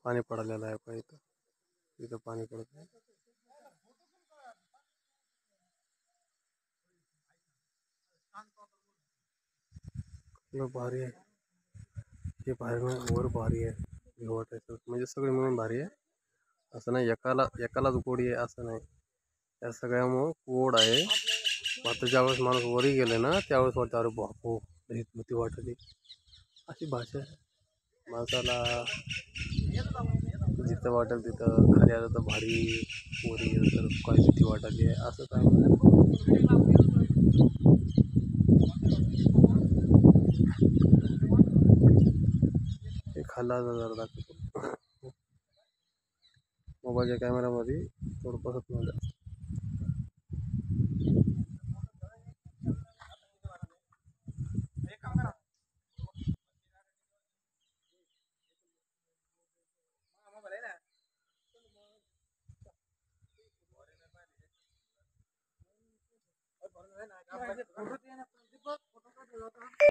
पाणी पडलेलं आहे पहा इथं. इथं पाणी पडत आहे. भारी आहे हे. भारी नाही वर भारी आहे. हे वाटायचं म्हणजे सगळे मिळून भारी आहे. असं नाही एकालाच गोडी आहे असं नाही. या सगळ्यामुळं गोड आहे. आता ज्यावेळेस माणूस वरी गेले ना त्यावेळेस वाटतं अरे बापू लई भीती वाटली. अशी भाषा आहे. माणसाला जिथं वाटेल तिथं खाली आलं तर भारी, वरी गेलं तर काय भीती वाटायली आहे असं काय. हे खाल्ला जरा दाखवतो मोबाईलच्या कॅमेरामध्ये थोडं बसत नाही.